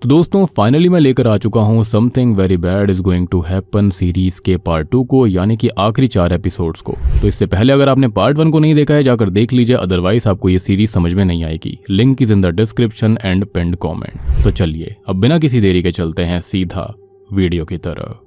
तो दोस्तों फाइनली मैं लेकर आ चुका हूँ something very bad is going to happen series के पार्ट 2 को, यानी कि आखिरी 4 एपिसोड्स को। तो इससे पहले अगर आपने पार्ट 1 को नहीं देखा है जाकर देख लीजिए, अदरवाइज आपको ये सीरीज समझ में नहीं आएगी। Link is in the description and pinned comment. तो चलिए अब बिना किसी देरी के चलते हैं सीधा वीडियो की तरफ।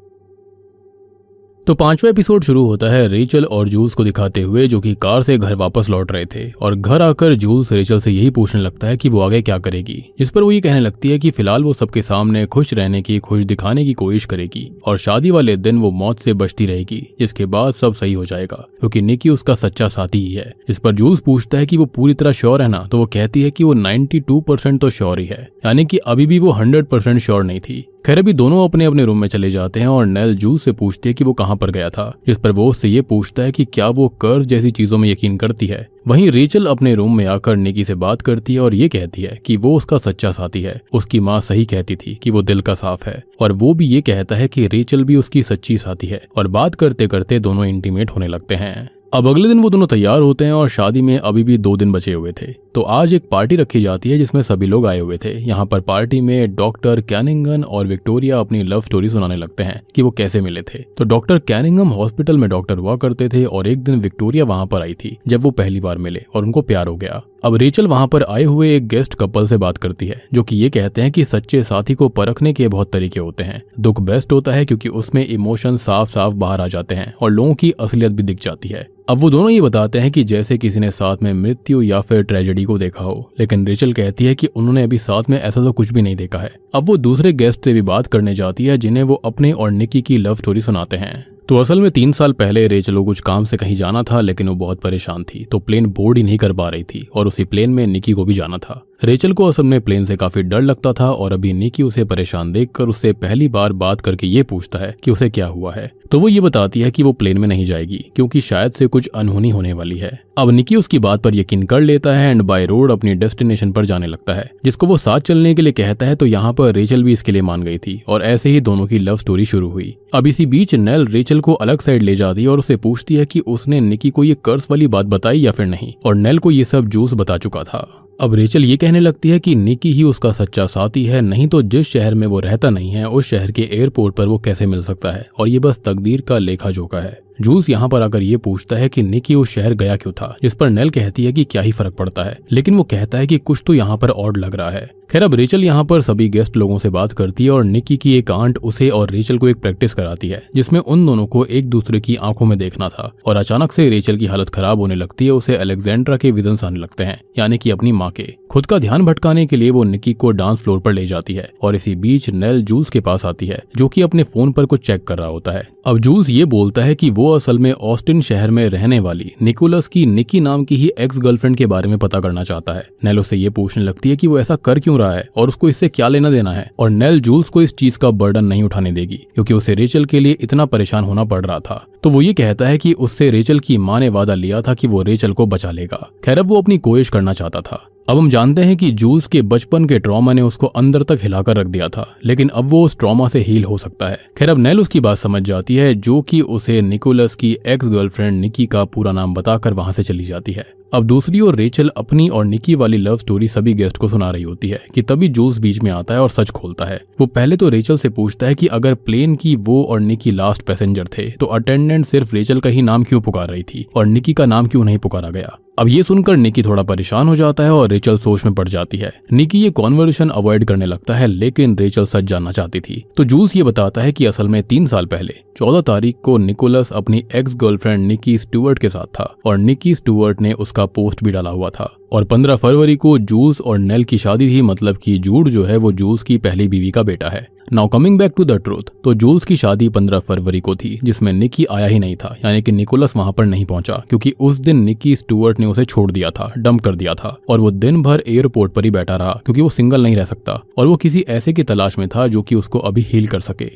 तो 5वां एपिसोड शुरू होता है रेचल और जूल्स को दिखाते हुए, जो कि कार से घर वापस लौट रहे थे। और घर आकर जूल्स रेचल से यही पूछने लगता है कि वो आगे क्या करेगी। इस पर वो ये कहने लगती है कि फिलहाल वो सबके सामने खुश रहने की, खुश दिखाने की कोशिश करेगी और शादी वाले दिन वो मौत से बचती रहेगी। इसके बाद सब सही हो जाएगा क्योंकि निकी उसका सच्चा साथी ही है। इस पर जूल्स पूछता है कि वो पूरी तरह श्योर है ना, तो वो कहती है कि वो 92% तो श्योर ही है, यानी कि अभी भी वो 100% श्योर नहीं थी। खैर अभी दोनों अपने अपने रूम में चले जाते हैं और नेल जूल्स से पूछती है कि वो कहाँ पर गया था। इस पर वो उससे ये पूछता है कि क्या वो कर्ज जैसी चीजों में यकीन करती है। वहीं रेचल अपने रूम में आकर निकी से बात करती है और ये कहती है कि वो उसका सच्चा साथी है। उसकी माँ सही कहती थी कि वो दिल का साफ है, और वो भी ये कहता है कि रेचल भी उसकी सच्ची साथी है। और बात करते करते दोनों इंटीमेट होने लगते हैं। अब अगले दिन वो दोनों तैयार होते हैं और शादी में अभी भी 2 दिन बचे हुए थे। तो आज एक पार्टी रखी जाती है जिसमें सभी लोग आए हुए थे। यहाँ पर पार्टी में डॉक्टर कैनिंगम और विक्टोरिया अपनी लव स्टोरी सुनाने लगते हैं कि वो कैसे मिले थे। तो डॉक्टर कैनिंगम हॉस्पिटल में डॉक्टर हुआ करते थे और एक दिन विक्टोरिया वहां पर आई थी जब वो पहली बार मिले और उनको प्यार हो गया। अब रेचल वहां पर आए हुए एक गेस्ट कपल से बात करती है, जो कि ये कहते हैं कि सच्चे साथी को परखने के बहुत तरीके होते हैं। दुख बेस्ट होता है क्योंकि उसमें इमोशन साफ साफ बाहर आ जाते हैं और लोगों की असलियत भी दिख जाती है। अब वो दोनों ये बताते हैं कि जैसे किसी ने साथ में मृत्यु या फिर ट्रेजेडी को देखा हो, लेकिन रेचल कहती है कि उन्होंने अभी साथ में ऐसा तो कुछ भी नहीं देखा है। अब वो दूसरे गेस्ट से भी बात करने जाती है जिन्हें वो अपने और निकी की लव स्टोरी सुनाते हैं। तो असल में 3 साल पहले रेचल को कुछ काम से कहीं जाना था, लेकिन वो बहुत परेशान थी, तो प्लेन बोर्ड ही नहीं कर पा रही थी और उसी प्लेन में निकी को भी जाना था। रेचल को असल में प्लेन से काफी डर लगता था और अभी निकी उसे परेशान देखकर उससे पहली बार बात करके ये पूछता है कि उसे क्या हुआ है। तो वो ये बताती है कि वो प्लेन में नहीं जाएगी क्योंकि शायद से कुछ अनहोनी होने वाली है। अब निकी उसकी बात पर यकीन कर लेता है एंड बाय रोड अपनी डेस्टिनेशन पर जाने लगता है, जिसको वो साथ चलने के लिए कहता है। तो यहाँ पर रेचल भी इसके लिए मान गई थी और ऐसे ही दोनों की लव स्टोरी शुरू हुई। अब इसी बीच नेल रेचल को अलग साइड ले जाती है और उसे पूछती है कि उसने निकी को ये कर्ज वाली बात बताई या फिर नहीं, और नेल को ये सब जूस बता चुका था। अब रेचल ये कहने लगती है कि निकी ही उसका सच्चा साथी है, नहीं तो जिस शहर में वो रहता नहीं है उस शहर के एयरपोर्ट पर वो कैसे मिल सकता है, और ये बस तकदीर का लेखा जोखा है। जूस यहाँ पर आकर ये पूछता है कि निकी उस शहर गया क्यों था, जिस पर नेल कहती है कि क्या ही फर्क पड़ता है, लेकिन वो कहता है कि कुछ तो यहाँ पर ऑड लग रहा है। खैर अब रेचल यहाँ पर सभी गेस्ट लोगों से बात करती है और निकी की एक आंट उसे और रेचल को एक प्रैक्टिस कराती है जिसमें उन दोनों को एक दूसरे की आंखों में देखना था। और अचानक से रेचल की हालत खराब होने लगती है, उसे अलेक्जेंड्रा के विजन्स आने लगते हैं, यानी कि अपनी माँ के। खुद का ध्यान भटकाने के लिए वो निकी को डांस फ्लोर पर ले जाती है और इसी बीच नेल जूल्स के पास आती है, जो कि अपने फोन पर कुछ चेक कर रहा होता है। अब जूल्स ये बोलता है कि वो असल में ऑस्टिन शहर में रहने वाली निकोलस की निकी नाम की ही एक्स गर्लफ्रेंड के बारे में पता करना चाहता है। नेल उससे ये पूछने लगती है कि वो ऐसा कर क्यों रहा है और उसको इससे क्या लेना देना है, और नेल जूल्स को इस चीज का बर्डन नहीं उठाने देगी क्योंकि उसे रेचल के लिए इतना परेशान होना पड़ रहा था। तो वो ये कहता है कि उससे रेचल की माँ ने वादा लिया था कि वो रेचल को बचा लेगा। खैर अब वो अपनी कोशिश करना चाहता था। अब हम जानते हैं कि जूल्स के बचपन के ट्रॉमा ने उसको अंदर तक हिलाकर रख दिया था, लेकिन अब वो उस ट्रॉमा से हील हो सकता है। खैर अब नेल उसकी बात समझ जाती है, जो कि उसे निकोलस की एक्स गर्लफ्रेंड निकी का पूरा नाम बताकर वहां से चली जाती है। अब दूसरी ओर रेचल अपनी और निकी वाली लव स्टोरी सभी गेस्ट को सुना रही होती है कि तभी जूल्स बीच में आता है और सच खोलता है। वो पहले तो रेचल से पूछता है कि अगर प्लेन की वो और निकी लास्ट पैसेंजर थे तो अटेंडेंट सिर्फ रेचल का ही नाम क्यों पुकार रही थी और निकी का नाम क्यों नहीं पुकारा गया। अब ये सुनकर निकी थोड़ा परेशान हो जाता है और रेचल सोच में पड़ जाती है। निकी ये कॉन्वर्सेशन अवॉइड करने लगता है, लेकिन रेचल सच जानना चाहती थी। तो जूल्स ये बताता है कि असल में 3 साल पहले 14 तारीख को निकोलस अपनी एक्स गर्लफ्रेंड निकी स्टुअर्ट के साथ था और निकी स्टुअर्ट ने उसका पोस्ट भी डाला हुआ था। और 15 फरवरी को जूल्स और नेल की शादी थी, मतलब कि जूड जो है वो जूल्स की पहली बीवी का बेटा है। Now coming back to the truth, तो जूल्स की शादी 15 फरवरी को थी जिसमें निकी आया ही नहीं था, यानी कि निकोलस वहां पर नहीं पहुंचा क्योंकि उस दिन निकी स्टुअर्ट ने उसे छोड़ दिया था, डंप कर दिया था और वो दिन भर एयरपोर्ट पर ही बैठा रहा क्योंकि वो सिंगल नहीं रह सकता और वो किसी ऐसे की तलाश में था जो कि उसको अभी हील कर सके।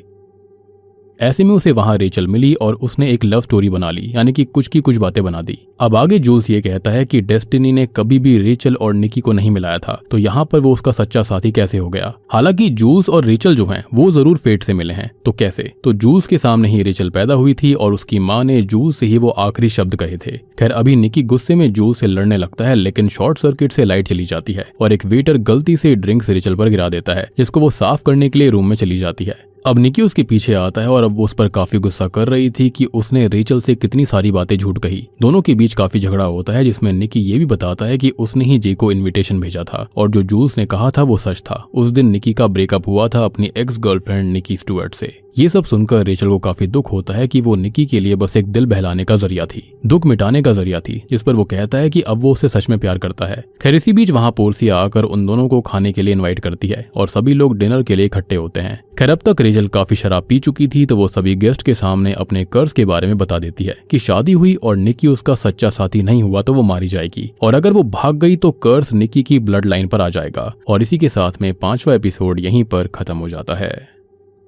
ऐसे में उसे वहाँ रेचल मिली और उसने एक लव स्टोरी बना ली, यानी कि कुछ की कुछ बातें बना दी। अब आगे जूल्स ये कहता है कि डेस्टिनी ने कभी भी रेचल और निकी को नहीं मिलाया था, तो यहाँ पर वो उसका सच्चा साथी कैसे हो गया। हालांकि जूल्स और रेचल जो हैं वो जरूर फेट से मिले हैं, तो कैसे? तो जूल्स के सामने ही रेचल पैदा हुई थी और उसकी माँ ने जूल्स से ही वो आखिरी शब्द कहे थे। खैर अभी निकी गुस्से में जूल्स से लड़ने लगता है, लेकिन शॉर्ट सर्किट से लाइट चली जाती है और एक वेटर गलती से ड्रिंक्स रेचल पर गिरा देता है, जिसको वो साफ करने के लिए रूम में चली जाती है। अब निकी उसके पीछे आता है और अब वो उस पर काफी गुस्सा कर रही थी कि उसने रेचल से कितनी सारी बातें झूठ कही। दोनों के बीच काफी झगड़ा होता है, जिसमें निकी ये भी बताता है कि उसने ही जे को इनविटेशन भेजा था और जो जूल्स ने कहा था वो सच था। उस दिन निकी का ब्रेकअप हुआ था अपनी एक्स गर्लफ्रेंड निकी स्टुअर्ट से। ये सब सुनकर रेचल को काफी दुख होता है कि वो निकी के लिए बस एक दिल बहलाने का जरिया थी, दुख मिटाने का जरिया थी, जिस पर वो कहता है कि अब वो उसे सच में प्यार करता है। खैर इसी बीच वहाँ पोर्सिया आकर उन दोनों को खाने के लिए इनवाइट करती है और सभी लोग डिनर के लिए इकट्ठे होते हैं। खैर अब तक रेचल काफी शराब पी चुकी थी, तो वो सभी गेस्ट के सामने अपने कर्ज के बारे में बता देती है कि शादी हुई और निकी उसका सच्चा साथी नहीं हुआ तो वो मारी जाएगी, और अगर वो भाग गई तो कर्ज निकी की ब्लड लाइन पर आ जाएगा। और इसी के साथ में 5वां एपिसोड यहीं पर खत्म हो जाता है।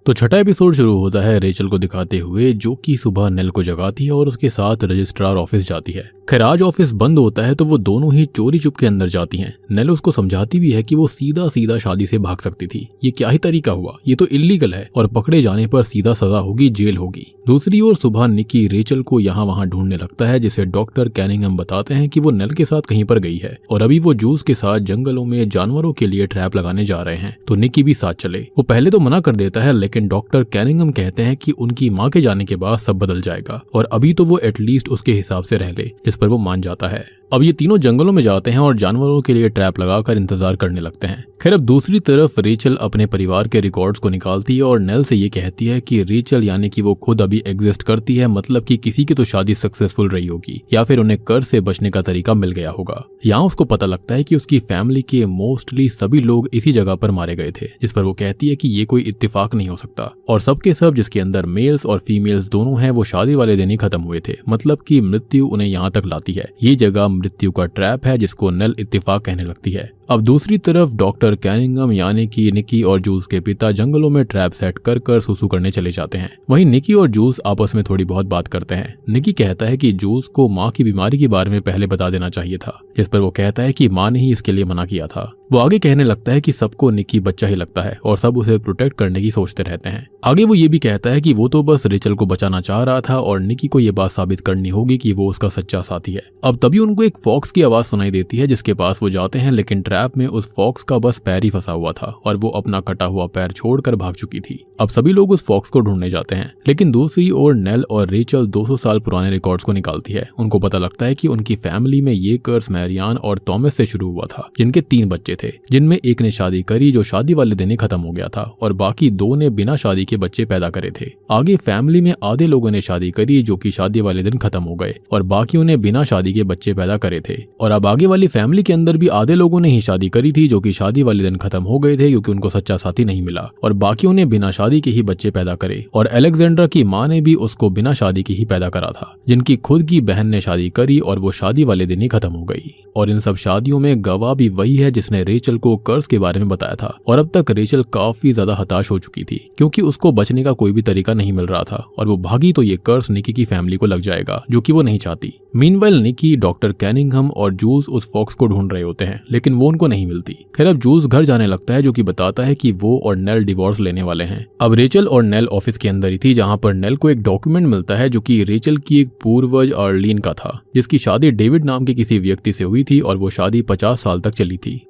तो 6ठा एपिसोड शुरू होता है रेचल को दिखाते हुए, जो कि सुबह नेल को जगाती है और उसके साथ रजिस्ट्रार ऑफिस जाती है। खैर आज ऑफिस बंद होता है तो वो दोनों ही चोरी चुप के अंदर जाती हैं। नेल उसको समझाती भी है कि वो सीधा सीधा शादी से भाग सकती थी, ये क्या ही तरीका हुआ, ये तो इल्लीगल है और पकड़े जाने पर सीधा सजा होगी, जेल होगी। दूसरी ओर सुबह निकी रेचल को यहाँ वहाँ ढूंढने लगता है, जिसे डॉक्टर कैनिंगम बताते हैं कि वो नेल के साथ कहीं पर गई है और अभी वो जूल्स के साथ जंगलों में जानवरों के लिए ट्रैप लगाने जा रहे हैं, तो निकी भी साथ चले। वो पहले तो मना कर देता है, लेकिन डॉक्टर कैनिंगम कहते हैं कि उनकी माँ के जाने के बाद सब बदल जाएगा और अभी तो वो एटलीस्ट उसके हिसाब से रह ले, जिस पर वो मान जाता है। अब ये तीनों जंगलों में जाते हैं और जानवरों के लिए ट्रैप लगाकर इंतजार करने लगते हैं। खैर अब दूसरी तरफ रेचल अपने परिवार के रिकॉर्ड्स को निकालती है और नेल से ये कहती है कि रेचल यानी कि वो खुद अभी एग्जिस्ट करती है, मतलब कि किसी की तो शादी सक्सेसफुल रही होगी या फिर उन्हें कर्ज से बचने का तरीका मिल गया होगा। यहाँ उसको पता लगता है कि उसकी फैमिली के मोस्टली सभी लोग इसी जगह पर मारे गए थे, जिस पर वो कहती है कि ये कोई इत्तेफाक नहीं हो सकता और सबके सब जिसके अंदर मेल्स और फीमेल्स दोनों हैं वो शादी वाले दिन ही खत्म हुए थे, मतलब कि मृत्यु उन्हें यहाँ तक लाती है। ये जगह मृत्यु का ट्रैप है, जिसको नेल इत्तेफाक कहने लगती है। अब दूसरी तरफ डॉक्टर कैनिंगम यानी कि निकी और जूल्स के पिता जंगलों में ट्रैप सेट कर सुसु करने चले जाते हैं। वहीं निकी और जूल्स आपस में थोड़ी बहुत बात करते हैं। निकी कहता है कि जूल्स को माँ की बीमारी के बारे में पहले बता देना चाहिए था, जिस पर वो कहता है कि माँ ने ही इसके लिए मना किया था। वो आगे कहने लगता है कि सबको निकी बच्चा ही लगता है और सब उसे प्रोटेक्ट करने की सोचते रहते हैं। आगे वो ये भी कहता है कि वो तो बस रेचल को बचाना चाह रहा था और निकी को ये बात साबित करनी होगी कि वो उसका सच्चा साथी है। अब तभी उनको एक फॉक्स की आवाज सुनाई देती है, जिसके पास वो जाते हैं, लेकिन ट्रैप में उस फॉक्स का बस पैर ही फंसा हुआ था और वो अपना कटा हुआ पैर छोड़कर भाग चुकी थी। अब सभी लोग उस फॉक्स को ढूंढने जाते हैं, लेकिन दूसरी ओर नेल और रेचल 200 साल पुराने रिकॉर्ड्स को निकालती है। उनको पता लगता है कि उनकी फैमिली में ये कर्ज मैरियान और थॉमस से शुरू हुआ था, जिनके 3 बच्चे थे, जिनमें एक ने शादी करी जो शादी वाले दिन ही खत्म हो गया था और बाकी 2 ने बिना शादी के बच्चे पैदा करे थे। आगे फैमिली में आधे लोगों ने शादी करी जो कि शादी वाले दिन खत्म हो गए और बाकियों ने बिना शादी के बच्चे पैदा करे थे। और अब आगे वाली फैमिली के अंदर भी आधे लोगों ने ही शादी करी थी जो कि शादी वाले दिन खत्म हो गए थे क्योंकि उनको सच्चा साथी नहीं मिला और बाकियों ने बिना शादी के ही बच्चे पैदा करे। और अलेक्जेंड्रा की माँ ने भी उसको बिना शादी के ही पैदा करा था, जिनकी खुद की बहन ने शादी करी और वो शादी वाले दिन ही खत्म हो गई। और इन सब शादियों में गवाह भी वही है जिसने रेचल को कर्ज के बारे में बताया था। और अब तक रेचल काफी ज्यादा हताश हो चुकी थी क्योंकि उसको बचने का कोई भी तरीका नहीं मिल रहा था और वो भागी तो ये कर्ज निकी की फैमिली को लग जाएगा, जो कि वो नहीं चाहती। मीनवाइल निकी, डॉक्टर कैनिंगम और जूल्स उस फॉक्स को ढूंढ रहे होते हैं, लेकिन वो उनको नहीं मिलती। खैर अब जूल्स घर जाने लगता है, जो कि बताता है कि वो और नेल डिवोर्स लेने वाले हैं। अब रेचल और नेल ऑफिस के अंदर ही थी, जहां पर नेल को एक डॉक्यूमेंट मिलता है जो कि रेचल की एक पूर्वज आर्लीन का था, जिसकी शादी डेविड नाम के किसी व्यक्ति से हुई थी और वो शादी 50 साल तक चली थी।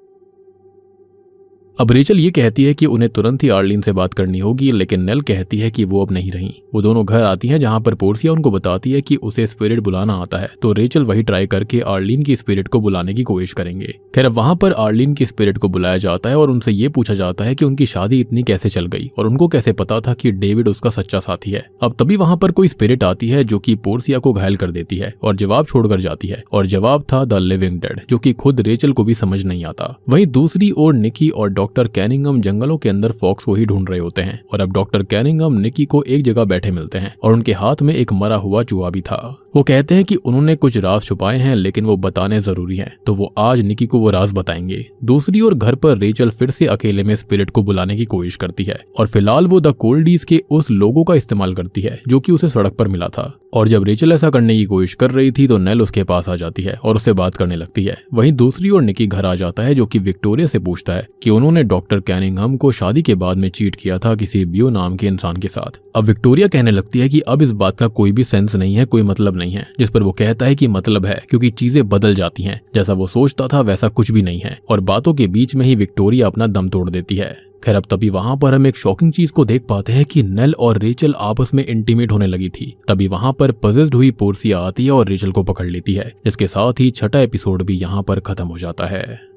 अब रेचल ये कहती है कि उन्हें तुरंत ही आर्लीन से बात करनी होगी, लेकिन नेल कहती है कि वो अब नहीं रही। वो दोनों घर आती हैं, जहां पर पोर्सिया उनको बताती है कि उसे स्पिरिट बुलाना आता है, तो रेचल वही ट्राई करके आर्लीन की स्पिरिट को बुलाने की कोशिश करेंगे। खैर अब वहां पर आर्लीन की स्पिरिट को बुलाया जाता है और उनसे ये पूछा जाता है कि उनकी शादी इतनी कैसे चल गई और उनको कैसे पता था कि डेविड उसका सच्चा साथी है। अब तभी वहां पर कोई स्पिरिट आती है जो कि पोर्सिया को घायल कर देती है और जवाब छोड़कर जाती है, और जवाब था द लिविंग डेड, जो कि खुद रेचल को भी समझ नहीं आता। वहीं दूसरी ओर निकी और डॉक्टर कैनिंगम जंगलों के अंदर फॉक्स को ही ढूंढ रहे होते हैं और अब डॉक्टर कैनिंगम निकी को एक जगह बैठे मिलते हैं और उनके हाथ में एक मरा हुआ चूहा भी था। वो कहते हैं कि उन्होंने कुछ राज छुपाए हैं लेकिन वो बताने जरूरी हैं, तो वो आज निकी को वो राज बताएंगे। दूसरी ओर घर पर रेचल फिर से अकेले में स्पिरिट को बुलाने की कोशिश करती है और फिलहाल वो द कोल्डीज के उस लोगो का इस्तेमाल करती है जो कि उसे सड़क पर मिला था। और जब रेचल ऐसा करने की कोशिश कर रही थी तो नेल उसके पास आ जाती है और उससे बात करने लगती है। वहीं दूसरी ओर निकी घर आ जाता है जो कि विक्टोरिया से पूछता है कि उन्होंने डॉक्टर कैनिंघम को शादी के बाद में चीट किया था किसी बियो नाम के इंसान के साथ। अब विक्टोरिया कहने लगती है कि अब इस बात का कोई भी सेंस नहीं है, कोई मतलब नहीं है, जिस पर वो कहता है कि मतलब है क्योंकि चीजें बदल जाती हैं, जैसा वो सोचता था वैसा कुछ भी नहीं है। और बातों के बीच में ही विक्टोरिया अपना दम तोड़ देती है। खैर अब तभी वहां पर हम एक शॉकिंग चीज को देख पाते हैं कि नेल और रेचल आपस में इंटीमेट होने लगी थी। तभी वहां पर पजेस्ड हुई पोर्सिया आती है और रेचल को पकड़ लेती है, जिसके साथ ही छठा एपिसोड भी यहाँ पर खत्म हो जाता है।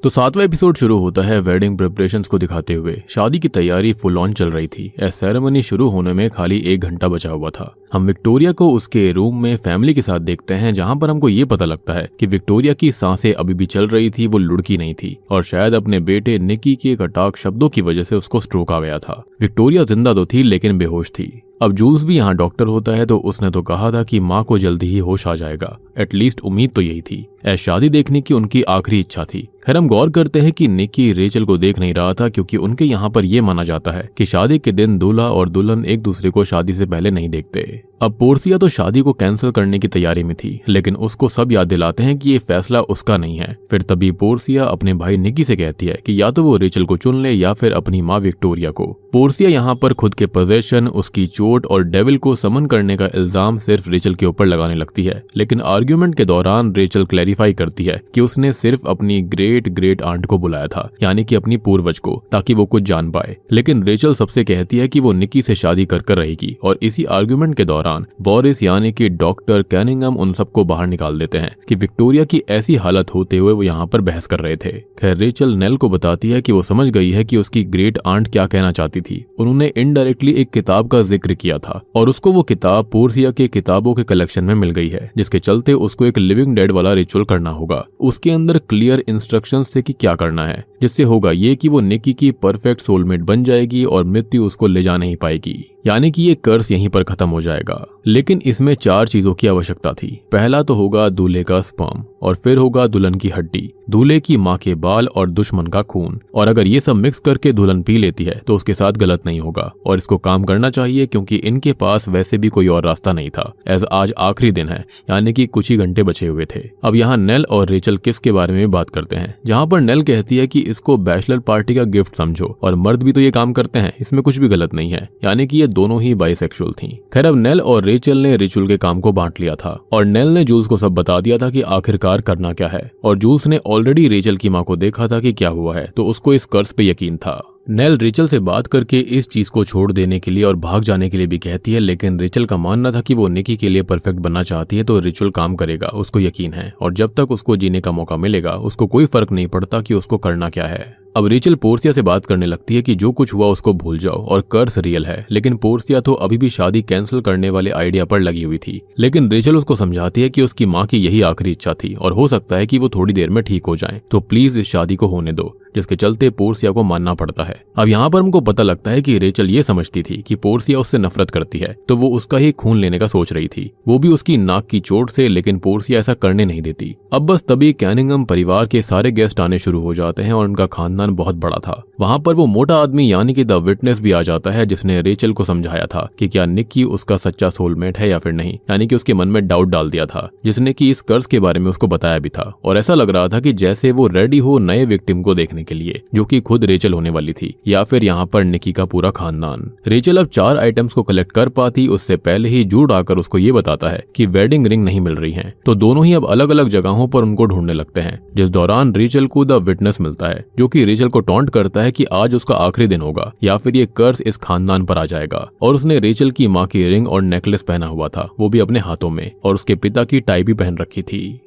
तो 7वां एपिसोड शुरू होता है वेडिंग प्रिपरेशंस को दिखाते हुए। शादी की तैयारी फुल ऑन चल रही थी। सेरेमनी शुरू होने में खाली 1 घंटा बचा हुआ था। हम विक्टोरिया को उसके रूम में फैमिली के साथ देखते हैं, जहां पर हमको ये पता लगता है कि विक्टोरिया की सांसें अभी भी चल रही थी, वो लुढ़की नहीं थी और शायद अपने बेटे निकी के कटाक्ष शब्दों की वजह से उसको स्ट्रोक आ गया था। विक्टोरिया जिंदा तो थी लेकिन बेहोश थी। अब जूल्स भी यहाँ डॉक्टर होता है तो उसने तो कहा था कि माँ को जल्दी ही होश आ जाएगा, एटलीस्ट उम्मीद तो यही थी। शादी देखने की उनकी आखिरी इच्छा थी। खैर हम गौर करते हैं कि निकी रेचल को देख नहीं रहा था क्योंकि उनके यहाँ पर यह माना जाता है कि शादी के दिन दूल्हा और दुल्हन एक दूसरे को शादी से पहले नहीं देखते। अब पोर्सिया तो शादी को कैंसिल करने की तैयारी में थी, लेकिन उसको सब याद दिलाते हैं कि ये फैसला उसका नहीं है। फिर तभी पोर्सिया अपने भाई निकी से कहती है कि या तो वो रेचल को चुन ले या फिर अपनी माँ विक्टोरिया को। पोर्सिया यहाँ पर खुद के पोजेशन, उसकी चोट और डेविल को समन करने का इल्जाम सिर्फ रेचल के ऊपर लगाने लगती है, लेकिन आर्ग्यूमेंट के दौरान रेचल क्लैरिफाई करती है कि उसने सिर्फ अपनी ग्रेट ग्रेट आंट को बुलाया था, यानी कि अपनी पूर्वज को, ताकि वो कुछ जान पाए। लेकिन रेचल सबसे कहती है कि वो निकी से शादी कर रहेगी और इसी आर्ग्यूमेंट के दौरान बोरिस यानी कि डॉक्टर कैनिंघम उन सबको बाहर निकाल देते हैं कि विक्टोरिया की ऐसी हालत होते हुए वो यहाँ पर बहस कर रहे थे। खैर रेचल नेल को बताती है कि वो समझ गई है कि उसकी ग्रेट आंट क्या कहना चाहती थी। उन्होंने इनडायरेक्टली एक किताब का जिक्र किया था और उसको वो किताब पोर्सिया के किताबों के कलेक्शन में मिल गई है, जिसके चलते उसको एक लिविंग डेड वाला रिचुअल करना होगा। उसके अंदर क्लियर इंस्ट्रक्शंस थे कि क्या करना है, जिससे होगा ये कि वो निकी की परफेक्ट सोलमेट बन जाएगी और मृत्यु उसको ले जा नहीं पाएगी, यानी कि ये कर्स यहीं पर खत्म हो जाएगा। लेकिन इसमें 4 चीजों की आवश्यकता थी। पहला तो होगा दूल्हे का स्पर्म, और फिर होगा दुल्हन की हड्डी, दूल्हे की माँ के बाल और दुश्मन का खून। और अगर ये सब मिक्स करके दुल्हन पी लेती है तो उसके साथ गलत नहीं होगा और इसको काम करना चाहिए, क्योंकि इनके पास वैसे भी कोई और रास्ता नहीं था। आज आखिरी दिन है, यानी कि कुछ ही घंटे बचे हुए थे। अब यहाँ नेल और रेचल किस के बारे में बात करते हैं, जहाँ पर नेल कहती है कि इसको बैचलर पार्टी का गिफ्ट समझो और मर्द भी तो ये काम करते हैं, इसमें कुछ भी गलत नहीं है, यानी कि ये दोनों ही बाइसेक्सुअल थी। खैर अब नेल और रेचल ने रिचुअल के काम को बांट लिया था और नेल ने जूल्स को सब बता दिया था कि आखिरकार करना क्या है, और जूल्स ने ऑलरेडी रेचल की माँ को देखा था कि क्या हुआ है, तो उसको इस कर्स पे यकीन था। नेल रेचल से बात करके इस चीज को छोड़ देने के लिए और भाग जाने के लिए भी कहती है, लेकिन रेचल का मानना था कि वो निकी के लिए परफेक्ट बनना चाहती है तो रिचुअल काम करेगा, उसको यकीन है, और जब तक उसको जीने का मौका मिलेगा उसको कोई फर्क नहीं पड़ता कि उसको करना क्या है। अब रेचल पोर्सिया से बात करने लगती है कि जो कुछ हुआ उसको भूल जाओ और कर्स रियल है, लेकिन पोर्सिया तो अभी भी शादी कैंसिल करने वाले आइडिया पर लगी हुई थी। लेकिन रेचल उसको समझाती है कि उसकी माँ की यही आखिरी इच्छा थी और हो सकता है कि वो थोड़ी देर में ठीक हो जाएं, तो प्लीज इस शादी को होने दो, जिसके चलते पोर्सिया को मानना पड़ता है। अब यहाँ पर हमको पता लगता है कि रेचल ये समझती थी कि पोर्सिया उससे नफरत करती है, तो वो उसका ही खून लेने का सोच रही थी, वो भी उसकी नाक की चोट से, लेकिन पोर्सिया ऐसा करने नहीं देती। अब बस तभी कैनिंघम परिवार के सारे गेस्ट आने शुरू हो जाते हैं और उनका खानदान बहुत बड़ा था। वहाँ पर वो मोटा आदमी यानी कि द विटनेस भी आ जाता है, जिसने रेचल को समझाया था कि क्या निकी उसका सच्चा सोलमेट है या फिर नहीं, यानी कि उसके मन में डाउट डाल दिया था, जिसने कि इस कर्ज के बारे में उसको बताया भी था। और ऐसा लग रहा था कि जैसे वो रेडी हो नए विक्टिम को देखने के लिए, जो कि खुद रेचल होने वाली थी या फिर यहाँ पर निकी का पूरा खानदान। रेचल अब 4 आइटम्स को कलेक्ट कर पाती उससे पहले ही जूड आकर उसको ये बताता है कि वेडिंग रिंग नहीं मिल रही है, तो दोनों ही अब अलग अलग जगहों पर उनको ढूंढने लगते हैं। जिस दौरान रेचल को द विटनेस मिलता है, जो कि रेचल को टॉन्ट करता है कि आज उसका आखिरी दिन होगा या फिर ये कर्ज इस खानदान पर आ जाएगा। और उसने रेचल की माँ की रिंग और नेकलेस पहना हुआ था, वो भी अपने हाथों में, और उसके पिता की टाई भी पहन रखी थी।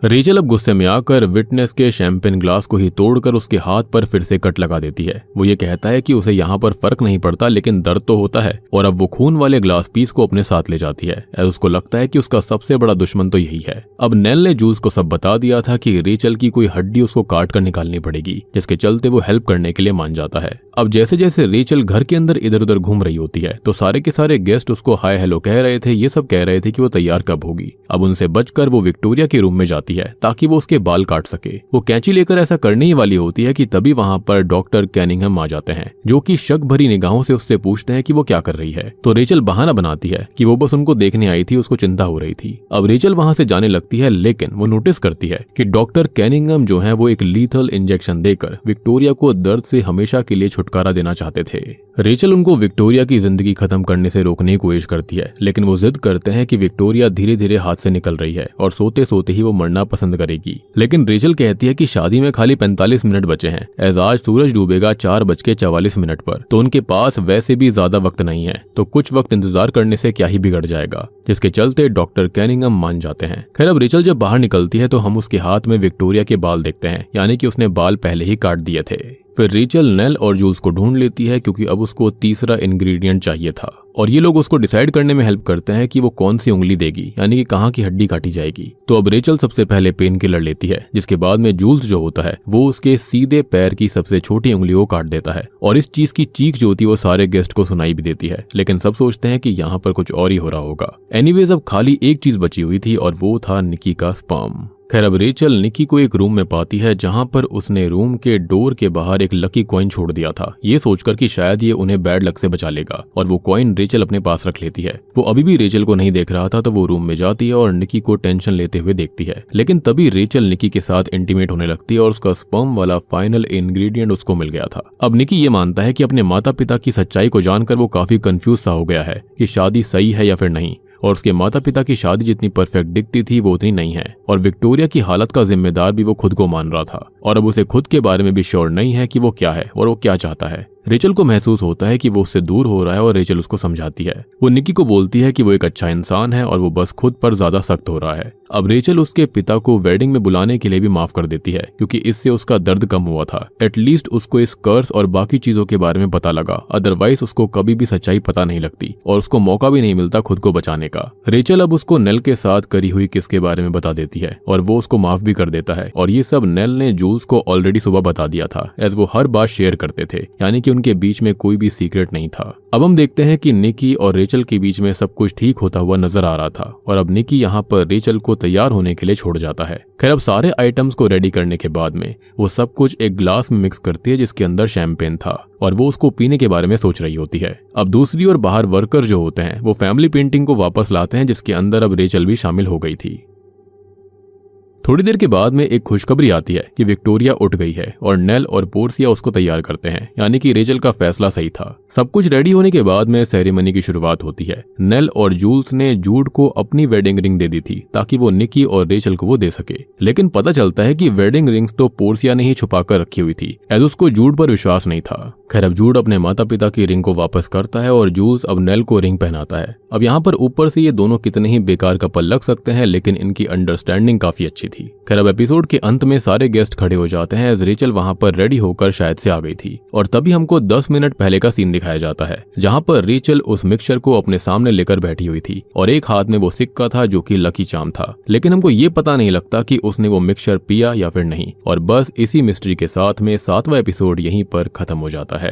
रेचल अब गुस्से में आकर विटनेस के शैंपेन ग्लास को ही तोड़कर उसके हाथ पर फिर से कट लगा देती है। वो ये कहता है कि उसे यहाँ पर फर्क नहीं पड़ता, लेकिन दर्द तो होता है, और अब वो खून वाले ग्लास पीस को अपने साथ ले जाती है। ऐसा उसको लगता है कि उसका सबसे बड़ा दुश्मन तो यही है। अब नेल ने जूल्स को सब बता दिया था कि रेचल की कोई हड्डी उसको काट कर निकालनी पड़ेगी, जिसके चलते वो हेल्प करने के लिए मान जाता है। अब जैसे जैसे रेचल घर के अंदर इधर उधर घूम रही होती है तो सारे के सारे गेस्ट उसको हाय हेलो कह रहे थे, ये सब कह रहे थे कि वो तैयार कब होगी। अब उनसे बचकर वो विक्टोरिया के रूम में जाती है ताकि वो उसके बाल काट सके। वो कैंची लेकर ऐसा करने ही वाली होती है कि तभी वहां पर डॉक्टर कैनिंघम आ जाते हैं, जो कि शक भरी निगाहों से उससे पूछते हैं कि वो क्या कर रही है। तो रेचल बहाना बनाती है कि वो बस उनको देखने आई थी, उसको चिंता हो रही थी। अब रेचल वहां से जाने लगती है, लेकिन वो नोटिस करती है कि डॉक्टर कैनिंघम जो है वो एक लीथल इंजेक्शन देकर विक्टोरिया को दर्द से हमेशा के लिए छुटकारा देना चाहते थे। रेचल उनको विक्टोरिया की जिंदगी खत्म करने से रोकने की कोशिश करती है, लेकिन वो जिद करते हैं कि विक्टोरिया धीरे धीरे हाथ से निकल रही है और सोते सोते ही वो मरना पसंद करेगी। लेकिन रेचल कहती है कि शादी में खाली 45 मिनट बचे हैं, एज आज सूरज डूबेगा 4:44 पर, तो उनके पास वैसे भी ज्यादा वक्त नहीं है, तो कुछ वक्त इंतजार करने से क्या ही बिगड़ जाएगा, जिसके चलते डॉक्टर कैनिंघम मान जाते हैं। खैर अब रेचल जब बाहर निकलती है तो हम उसके हाथ में विक्टोरिया के बाल देखते हैं, यानी कि उसने बाल पहले ही काट दिए थे। फिर रेचल नेल और जूल्स को ढूंढ लेती है क्योंकि अब उसको तीसरा इंग्रेडिएंट चाहिए था, और ये लोग उसको डिसाइड करने में हेल्प करते हैं कि वो कौन सी उंगली देगी, यानी कि कहाँ की हड्डी काटी जाएगी। तो अब रेचल सबसे पहले पेन किलर लेती है, जिसके बाद में जूल्स जो होता है वो उसके सीधे पैर की सबसे छोटी उंगली को काट देता है, और इस चीज की चीख जो होती है वो सारे गेस्ट को सुनाई भी देती है। लेकिन सब सोचते हैं कि यहाँ पर कुछ और ही हो रहा होगा। एनीवेज अब खाली एक चीज बची हुई थी और वो था निकी का स्पर्म। खैर अब रेचल निकी को एक रूम में पाती है जहां पर उसने रूम के डोर के बाहर एक लकी कॉइन छोड़ दिया था, ये सोचकर कि शायद ये उन्हें बैड लक से बचा लेगा, और वो कॉइन रेचल अपने पास रख लेती है। वो अभी भी रेचल को नहीं देख रहा था, तो वो रूम में जाती है और निकी को टेंशन लेते हुए देखती है। लेकिन तभी रेचल निकी के साथ इंटीमेट होने लगती है और उसका स्पर्म वाला फाइनल इंग्रेडिएंट उसको मिल गया था। अब निकी ये मानता है कि अपने माता पिता की सच्चाई को जानकर वो काफी कंफ्यूज सा हो गया है कि शादी सही है या फिर नहीं, और उसके माता पिता की शादी जितनी परफेक्ट दिखती थी वो उतनी नहीं है, और विक्टोरिया की हालत का जिम्मेदार भी वो खुद को मान रहा था, और अब उसे खुद के बारे में भी श्योर नहीं है कि वो क्या है और वो क्या चाहता है। रेचल को महसूस होता है कि वो उससे दूर हो रहा है और रेचल उसको समझाती है। वो निकी को बोलती है कि वो एक अच्छा इंसान है और वो बस खुद पर ज्यादा सख्त हो रहा है। अब रेचल उसके पिता को वेडिंग में बुलाने के लिए भी माफ कर देती है क्योंकि इससे उसका दर्द कम हुआ था। एटलीस्ट उसको इस कर्स और बाकी चीजों के बारे में पता लगा, अदरवाइज उसको कभी भी सच्चाई पता नहीं लगती और उसको मौका भी नहीं मिलता खुद को बचाने का। रेचल अब उसको नेल के साथ करी हुई किस के बारे में बता देती है और वो उसको माफ भी कर देता है, और ये सब नेल ने जूल्स को ऑलरेडी सुबह बता दिया था, एज वो हर बात शेयर करते थे, यानी कि उनके बीच में कोई भी सीक्रेट नहीं था। अब हम देखते हैं कि निकी और रेचल के बीच में सब कुछ ठीक होता हुआ नजर आ रहा था, और अब निकी यहाँ पर रेचल को तैयार होने के लिए छोड़ जाता है। खैर अब सारे आइटम्स को रेडी करने के बाद में वो सब कुछ एक ग्लास में मिक्स करती है जिसके अंदर शैंपेन था, और वो उसको पीने के बारे में सोच रही होती है। अब दूसरी ओर बाहर वर्कर जो होते हैं वो फैमिली पेंटिंग को वापस लाते हैं जिसके अंदर अब रेचल भी शामिल हो गई थी। थोड़ी देर के बाद में एक खुशखबरी आती है कि विक्टोरिया उठ गई है और नेल और पोर्सिया उसको तैयार करते हैं, यानी कि रेचल का फैसला सही था। सब कुछ रेडी होने के बाद में सेरेमनी की शुरुआत होती है। नेल और जूल्स ने जूड को अपनी वेडिंग रिंग दे दी थी ताकि वो निकी और रेचल को वो दे सके, लेकिन पता चलता है कि वेडिंग रिंग्स तो पोर्सिया ने ही छुपा कर रखी हुई थी, एज उसको जूड पर विश्वास नहीं था। खैर अब जूड अपने माता पिता की रिंग को वापस करता है और जूल्स अब नेल को रिंग पहनाता है। अब यहाँ पर ऊपर से ये दोनों कितने ही बेकार कपल लग सकते हैं, लेकिन इनकी अंडरस्टैंडिंग काफी अच्छी थी। खैर अब एपिसोड के अंत में सारे गेस्ट खड़े हो जाते हैं एज रेचल वहां पर रेडी होकर शायद से आ गई थी, और तभी हमको 10 मिनट पहले का सीन दिखाया जाता है जहां पर रेचल उस मिक्सचर को अपने सामने लेकर बैठी हुई थी और एक हाथ में वो सिक्का था जो कि लकी चार्म था, लेकिन हमको ये पता नहीं लगता कि उसने वो मिक्सचर पिया या फिर नहीं, और बस इसी मिस्ट्री के साथ में 7वां एपिसोड यहीं पर खत्म हो जाता है।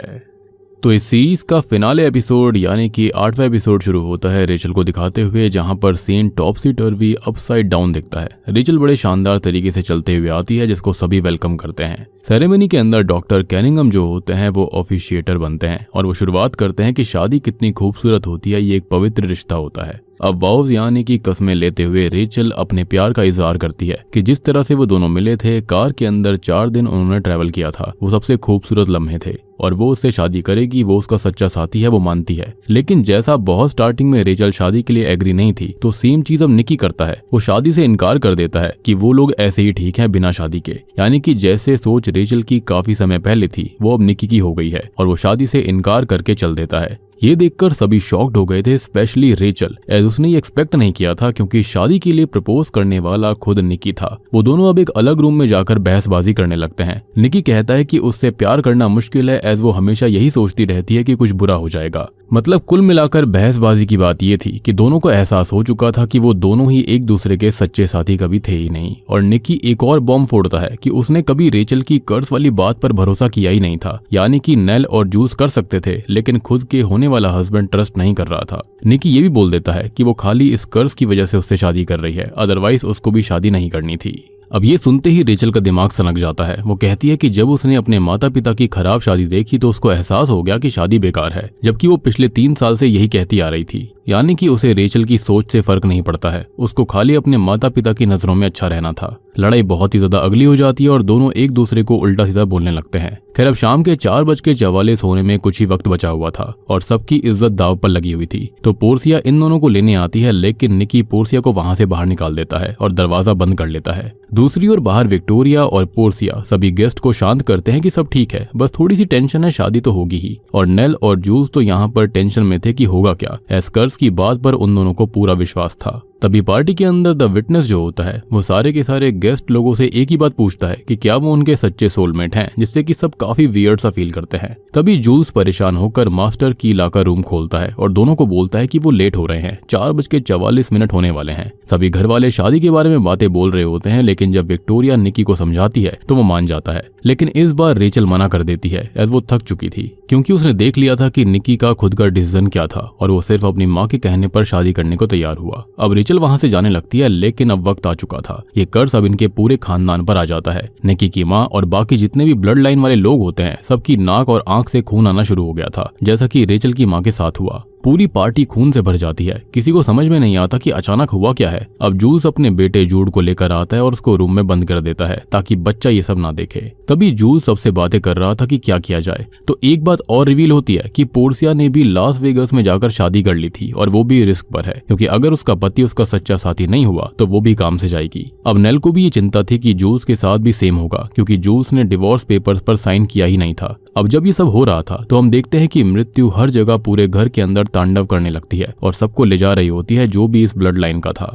तो इस सीरीज का फिनाले एपिसोड यानी कि 8वां एपिसोड शुरू होता है रेचल को दिखाते हुए, जहां पर सीन टॉपसी टर्वी अपसाइड डाउन दिखता है। रेचल बड़े शानदार तरीके से चलते हुए आती है जिसको सभी वेलकम करते हैं। सेरेमनी के अंदर डॉक्टर कैनिंघम जो होते हैं वो ऑफिशिएटर बनते हैं और वो शुरुआत करते हैं कि शादी कितनी खूबसूरत होती है, ये एक पवित्र रिश्ता होता है। अब वाउज यानी कि कस्में लेते हुए रेचल अपने प्यार का इजहार करती है कि जिस तरह से वो दोनों मिले थे, कार के अंदर 4 दिन उन्होंने ट्रैवल किया था, वो सबसे खूबसूरत लम्हे थे और वो उससे शादी करेगी, वो उसका सच्चा साथी है, वो मानती है। लेकिन जैसा बहुत स्टार्टिंग में रेचल शादी के लिए एग्री नहीं थी, तो सेम चीज अब निकी करता है। वो शादी से इनकार कर देता है कि वो लोग ऐसे ही ठीक हैं बिना शादी के, यानी कि जैसे सोच रेचल की काफी समय पहले थी वो अब निकी की हो गई है और वो शादी से इनकार करके चल देता है। ये देखकर सभी शॉक्ड हो गए थे, स्पेशली रेचल, एज उसने ये एक्सपेक्ट नहीं किया था क्योंकि शादी के लिए प्रपोज करने वाला खुद निकी था। वो दोनों अब एक अलग रूम में जाकर बहसबाजी करने लगते हैं। निकी कहता है कि उससे प्यार करना मुश्किल है, एज वो हमेशा यही सोचती रहती है कि कुछ बुरा हो जाएगा। मतलब कुल मिलाकर बहसबाजी की बात ये थी कि दोनों को एहसास हो चुका था कि वो दोनों ही एक दूसरे के सच्चे साथी कभी थे ही नहीं। और निकी एक और बॉम्ब फोड़ता है कि उसने कभी रेचल की कर्ज वाली बात पर भरोसा किया ही नहीं था, यानी कि नेल और जूल्स कर सकते थे लेकिन खुद के होने वाला हस्बैंड ट्रस्ट नहीं कर रहा था। निकी ये भी बोल देता है कि वो खाली इस कर्ज की वजह से उससे शादी कर रही है, अदरवाइज उसको भी शादी नहीं करनी थी। अब ये सुनते ही रेचल का दिमाग सनक जाता है। वो कहती है कि जब उसने अपने माता पिता की खराब शादी देखी तो उसको एहसास हो गया कि शादी बेकार है, जबकि वो पिछले 3 साल से यही कहती आ रही थी। यानी कि उसे रेचल की सोच से फर्क नहीं पड़ता है, उसको खाली अपने माता पिता की नजरों में अच्छा रहना था। लड़ाई बहुत ही ज्यादा अगली हो जाती है और दोनों एक दूसरे को उल्टा सीधा बोलने लगते हैं। खैर अब शाम के 4:44 होने में कुछ ही वक्त बचा हुआ था और सबकी इज्जत दाव पर लगी हुई थी। तो पोर्सिया इन दोनों को लेने आती है, लेकिन निकी पोर्सिया को वहां से बाहर निकाल देता है और दरवाजा बंद कर लेता है। दूसरी ओर बाहर विक्टोरिया और पोर्सिया सभी गेस्ट को शांत करते हैं कि सब ठीक है, बस थोड़ी सी टेंशन है, शादी तो होगी ही। और नेल और जूल्स तो यहाँ पर टेंशन में थे कि होगा क्या। एस्कर्स की बात पर उन दोनों को पूरा विश्वास था। तभी पार्टी के अंदर द विटनेस जो होता है वो सारे के सारे गेस्ट लोगों से एक ही बात पूछता है कि क्या वो उनके सच्चे सोलमेट हैं, जिससे कि सब काफी वियर्ड सा फील करते हैं। तभी जूल्स परेशान होकर मास्टर की लाकर रूम खोलता है और दोनों को बोलता है कि वो लेट हो रहे हैं, 4:44 होने वाले हैं। सभी घर वाले शादी के बारे में बातें बोल रहे होते हैं, लेकिन जब विक्टोरिया निकी को समझाती है तो वो मान जाता है। लेकिन इस बार रेचल मना कर देती है, एज वो थक चुकी थी, क्योंकि उसने देख लिया था कि निकी का खुद का डिसीजन क्या था और वो सिर्फ अपनी माँ के कहने पर शादी करने को तैयार हुआ। अब रेचल वहां से जाने लगती है, लेकिन अब वक्त आ चुका था। ये कर्ज अब इनके पूरे खानदान पर आ जाता है। निकी की माँ और बाकी जितने भी ब्लड लाइन वाले लोग होते हैं, सबकी नाक और आंख से खून आना शुरू हो गया था, जैसा कि रेचल की माँ के साथ हुआ। पूरी पार्टी खून से भर जाती है। किसी को समझ में नहीं आता कि अचानक हुआ क्या है। अब जूल्स अपने बेटे जूड को लेकर आता है और उसको रूम में बंद कर देता है ताकि बच्चा ये सब ना देखे। तभी जूल्स सबसे बातें कर रहा था कि क्या किया जाए, तो एक बात और रिवील होती है कि पोर्सिया ने भी लास वेगस में जाकर शादी कर ली थी और वो भी रिस्क पर है, क्योंकि अगर उसका पति उसका सच्चा साथी नहीं हुआ तो वो भी काम से जाएगी। अब नेल को भी ये चिंता थी कि जूल्स के साथ भी सेम होगा, क्योंकि जूल्स ने डिवोर्स पेपर्स पर साइन किया ही नहीं था। अब जब ये सब हो रहा था तो हम देखते हैं कि मृत्यु हर जगह पूरे घर के अंदर तांडव करने लगती है और सबको ले जा रही होती है जो भी इस ब्लड लाइन का था।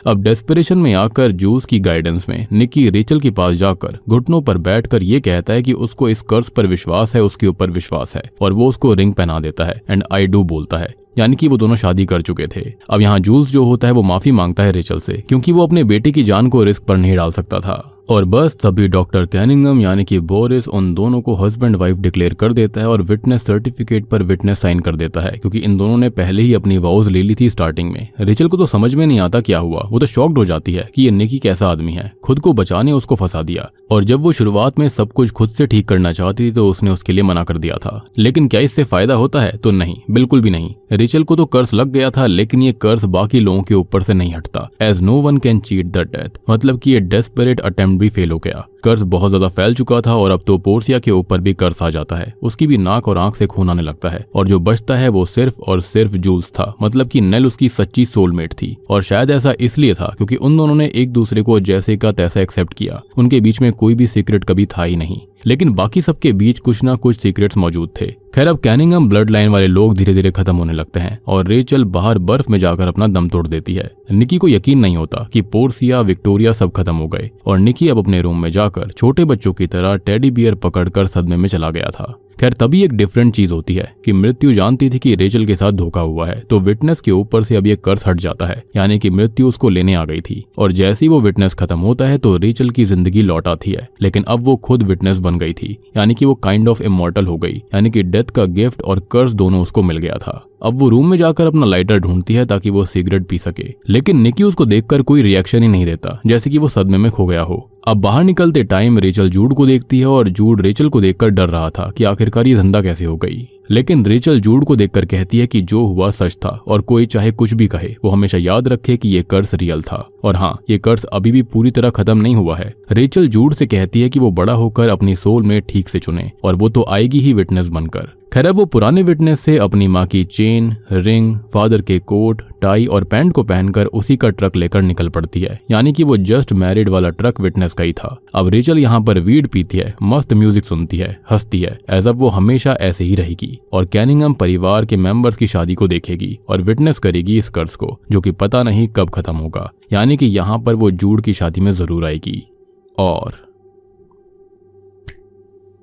अब डेस्परेशन में आकर जूल्स की गाइडेंस में निकी रेचल के पास जाकर घुटनों पर बैठकर ये कहता है कि उसको इस कर्ज पर विश्वास है, उसके ऊपर विश्वास है, और वो उसको रिंग पहना देता है एंड आई डू बोलता है, यानी कि वो दोनों शादी कर चुके थे। अब यहाँ जूल्स जो होता है वो माफी मांगता है रेचल से, क्योंकि वो अपने बेटे की जान को रिस्क पर नहीं डाल सकता था। और बस तभी डॉक्टर कैनिंगम यानी कि बोरिस उन दोनों को हस्बैंड वाइफ डिक्लेयर कर देता है और विटनेस सर्टिफिकेट पर विटनेस साइन कर देता है, क्योंकि इन दोनों ने पहले ही अपनी वाउज ले ली थी स्टार्टिंग में। रेचल को तो समझ में नहीं आता क्या हुआ, वो तो शॉक्ड हो जाती है कि ये निकी कैसा आदमी है, खुद को बचाने उसको फंसा दिया। और जब वो शुरुआत में सब कुछ खुद से ठीक करना चाहती थी तो उसने उसके लिए मना कर दिया था। लेकिन क्या इससे फायदा होता है? तो नहीं, बिल्कुल भी नहीं। रेचल को तो कर्ज लग गया था, लेकिन ये कर्ज बाकी लोगों के ऊपर से नहीं हटता, as no one can cheat the death. मतलब कि ये डेस्परेट अटेम्प्ट भी फेल हो गया। कर्ज बहुत ज्यादा फैल चुका था और अब तो पोर्सिया के ऊपर भी कर्ज आ जाता है। उसकी भी नाक और आंख से खून आने लगता है और जो बचता है वो सिर्फ और सिर्फ जूल्स था। मतलब कि नेल उसकी सच्ची सोलमेट थी, और शायद ऐसा इसलिए था क्योंकि उन दोनों ने एक दूसरे को जैसे का तैसा एक्सेप्ट किया। उनके बीच में कोई भी सीक्रेट कभी था ही नहीं, लेकिन बाकी सबके बीच कुछ ना कुछ सीक्रेट्स मौजूद थे। खैर अब कैनिंगम ब्लड लाइन वाले लोग धीरे धीरे खत्म होने लगते हैं और रेचल बाहर बर्फ में जाकर अपना दम तोड़ देती है। निकी को यकीन नहीं होता कि पोर्सिया विक्टोरिया सब खत्म हो गए और निकी अब अपने रूम में जाकर छोटे बच्चों की तरह टेडी बियर पकड़कर सदमे में चला गया था। खैर तभी एक डिफरेंट चीज होती है कि मृत्यु जानती थी कि रेचल के साथ धोखा हुआ है, तो विटनेस के ऊपर से अब ये कर्ज हट जाता है, यानी कि मृत्यु उसको लेने आ गई थी। और जैसे ही वो विटनेस खत्म होता है तो रेचल की जिंदगी लौट आती है, लेकिन अब वो खुद विटनेस बन गई थी, यानी कि वो काइंड ऑफ इमॉर्टल हो गई, यानी कि डेथ का गिफ्ट और कर्ज दोनों उसको मिल गया था। अब वो रूम में जाकर अपना लाइटर ढूंढती है ताकि वो सिगरेट पी सके, लेकिन निकी उसको देखकर कोई रिएक्शन ही नहीं देता, जैसे कि वो सदमे में खो गया हो। अब बाहर निकलते टाइम रेचल जूड को देखती है और जूड रेचल को देखकर डर रहा था कि आखिरकार ये जिंदा कैसे हो गई। लेकिन रेचल जूड को देखकर कहती है कि जो हुआ सच था और कोई चाहे कुछ भी कहे वो हमेशा याद रखे कि ये कर्ज रियल था, और हाँ ये कर्ज अभी भी पूरी तरह खत्म नहीं हुआ है। रेचल जूड से कहती है कि वो बड़ा होकर अपनी सोल में ठीक से चुने और वो तो आएगी ही विटनेस बनकर। खैर वो पुराने विटनेस से अपनी माँ की चेन, रिंग, फादर के कोट, टाई और पैंट को पहनकर उसी का ट्रक लेकर निकल पड़ती है, यानी कि वो जस्ट मैरिड वाला ट्रक विटनेस का ही था। अब रेचल यहाँ पर वीड पीती है, मस्त म्यूजिक सुनती है, हंसती है, एज अब वो हमेशा ऐसे ही रहेगी और कैनिंगम परिवार के मेंबर्स की शादी को देखेगी और विटनेस करेगी इस कर्ज को, जो कि पता नहीं कब खत्म होगा, यानी कि यहाँ पर वो जूड की शादी में जरूर आएगी। और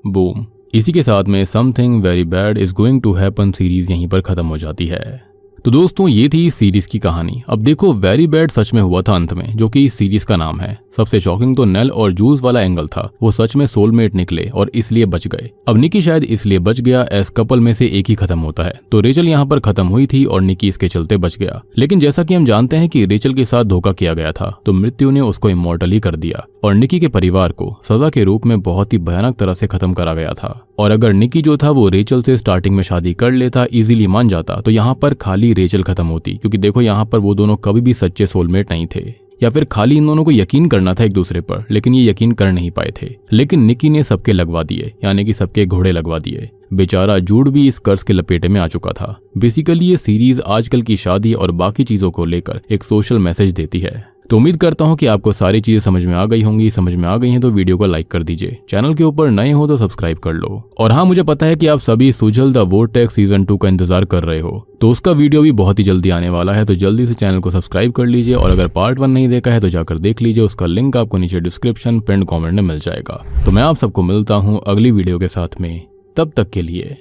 बूम, इसी के साथ में something very bad is going to happen series यहीं पर खत्म हो जाती है। तो दोस्तों ये थी इस सीरीज की कहानी। अब देखो वेरी बैड सच में हुआ था अंत में, जो कि इस सीरीज का नाम है। सबसे शॉकिंग तो नेल और जूल्स वाला एंगल था, वो सच में सोलमेट निकले और इसलिए बच गए। अब निकी शायद इसलिए बच गया एस कपल में से एक ही खत्म होता है, तो रेचल यहाँ पर खत्म हुई थी और निकी इसके चलते बच गया। लेकिन जैसा कि हम जानते हैं कि रेचल के साथ धोखा किया गया था, तो मृत्यु ने उसको इमॉर्टल ही कर दिया और निकी के परिवार को सजा के रूप में बहुत ही भयानक तरह से खत्म करा गया था। और अगर निकी जो था वो रेचल से स्टार्टिंग में शादी कर लेता, इजीली मान जाता, तो यहाँ पर खाली रेचल खत्म होती, क्योंकि देखो यहाँ पर वो दोनों कभी भी सच्चे सोलमेट नहीं थे, या फिर खाली इन दोनों को यकीन करना था एक दूसरे पर, लेकिन ये यकीन कर नहीं पाए थे। लेकिन निकी ने सबके लगवा दिए, यानी कि सबके घोड़े लगवा दिए। बेचारा जूड भी इस कर्ज के लपेटे में आ चुका था। बेसिकली ये सीरीज आजकल की शादी और बाकी चीजों को लेकर एक सोशल मैसेज देती है। तो उम्मीद करता हूँ कि आपको सारी चीजें समझ में आ गई होंगी। समझ में आ गई हैं तो वीडियो को लाइक कर दीजिए, चैनल के ऊपर नए हो तो सब्सक्राइब कर लो। और हाँ, मुझे पता है कि आप सभी सुजल द वोर्टेक्स सीजन 2 का इंतजार कर रहे हो, तो उसका वीडियो भी बहुत ही जल्दी आने वाला है, तो जल्दी से चैनल को सब्सक्राइब कर लीजिए। और अगर पार्ट 1 नहीं देखा है तो जाकर देख लीजिए, उसका लिंक आपको नीचे डिस्क्रिप्शन पिन कॉमेंट में मिल जाएगा। तो मैं आप सबको मिलता हूँ अगली वीडियो के साथ में, तब तक के लिए